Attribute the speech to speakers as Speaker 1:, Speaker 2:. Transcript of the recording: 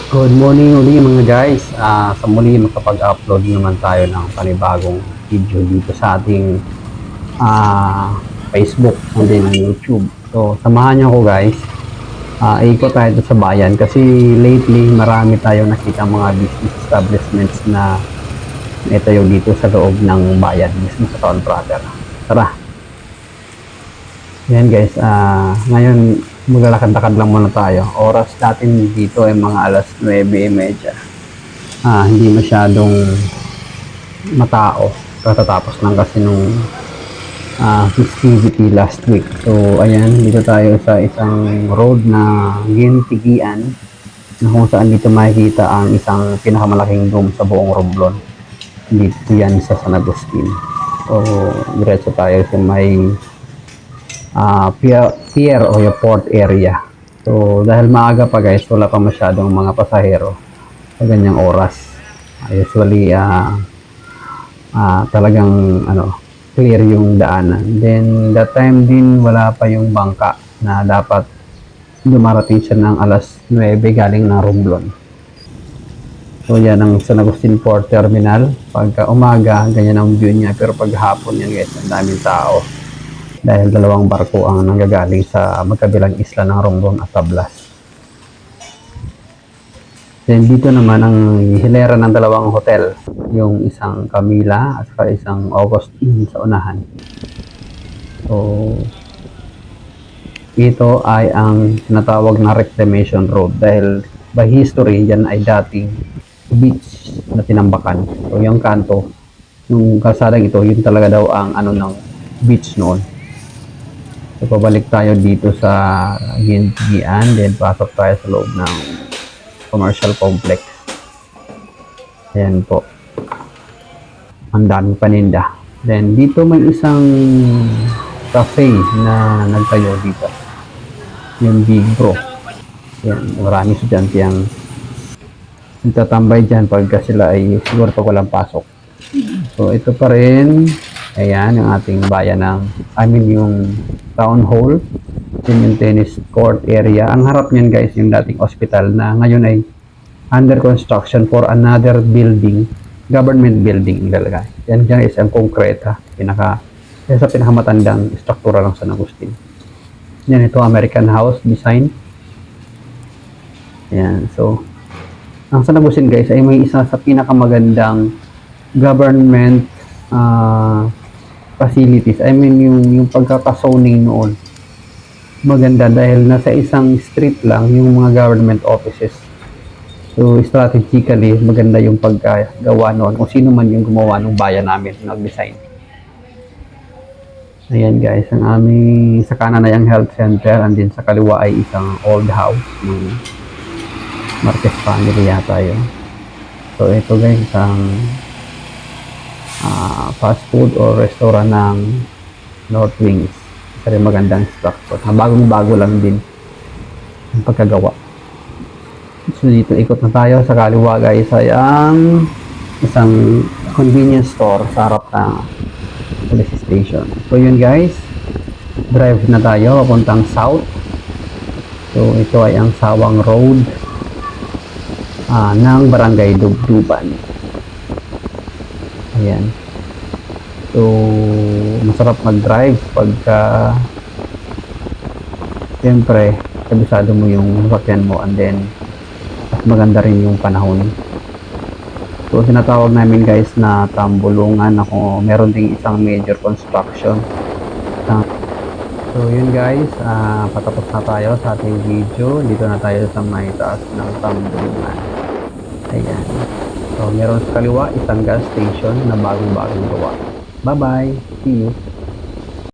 Speaker 1: Good morning uli mga guys. Sa muli makapag-upload naman tayo ng panibagong video dito sa ating Facebook and then YouTube. So samahan niyo ako guys. Ikot tayo sa bayan kasi lately marami tayong nakita mga business establishments na itayo dito sa loob ng bayan mismo sa Town Proper. Tara! Yan guys, ngayon maglalakad-lakad lang muna tayo. Oras natin dito ay mga alas 9:30. Hindi masyadong matao. Katatapos lang kasi nung festivity last week. So ayan, dito tayo sa isang road na gintigian na kung saan dito makikita ang isang pinakamalaking dome sa buong Romblon. Dito yan sa San Agustin. So diretso tayo sa may pier o yung port area. So dahil maaga pa guys, wala pa masyadong mga pasahero sa ganyang oras. Usually talagang clear yung daanan. Then that time din wala pa yung bangka na dapat dumarating siya ng alas 9 galing ng Romblon. So yan ang San Agustin Port Terminal. Pagka umaga, ganyan ang view niya. Pero pag hapon yan guys, ang daming tao. Dahil dalawang barko ang nanggagaling sa magkabilang isla ng Romblon at Tablas. Then dito naman ang hilera ng dalawang hotel, yung isang Camila at saka isang August Inn sa unahan. So ito ay ang tinatawag na Reclamation Road dahil by history yan ay dating beach na tinambakan. So yung kanto, yung kalsadang ito, yun talaga daw ang ng beach noon. So, pabalik tayo dito sa Gintigian, then pasok tayo sa loob ng commercial complex. Ayan po. Ang daming paninda. Then, dito may isang cafe na nagtayo dito. Yung Big Bro. Ayan, maraming estudyante ang nagtatambay dyan pagka sila ay siguro pag walang pasok. So, ito pa rin. Ayan, yung ating bayan yung town hall, yung tennis court area. Ang harap niyan guys, yung dating hospital na ngayon ay under construction for another building, government building talaga. Yan dyan is ang konkreta, sa pinakamatandang struktura ng San Agustin. Yan, ito American house design. Yan, so ang San Agustin guys ay may isa sa pinakamagandang government facilities. Yung pagkakazoning noon maganda dahil nasa isang street lang yung mga government offices. So strategically maganda yung pagkagawa noon kung sino man yung gumawa ng bayan namin nag-design. Ayan guys, ang aming sa kanan ay ang health center and din sa kaliwa ay isang old house ng Marquez family yata yun. So ito guys, isang fast food or restaurant ng North Wings. Isa rin magandang structure. Bagong-bago lang din ang pagkagawa. So dito ikot na tayo. Sa kaliwa guys ay ang isang convenience store sa harap ng police station. So yun guys, drive na tayo papuntang south. So ito ay ang Sawang Road ng Barangay Dugduban. Ayan. So, masarap mag-drive pagka siyempre, kabisado mo yung sasakyan mo and then at maganda rin yung panahon. So, sinatawag namin guys na tambulungan ako. Meron ding isang major construction. So, yun guys, patapos na tayo sa ating video. Dito na tayo sa may taas ng tambulungan. Ayan. So, meron sa kaliwa isang gas station na bagong-bagong gawa. Bye-bye. See you.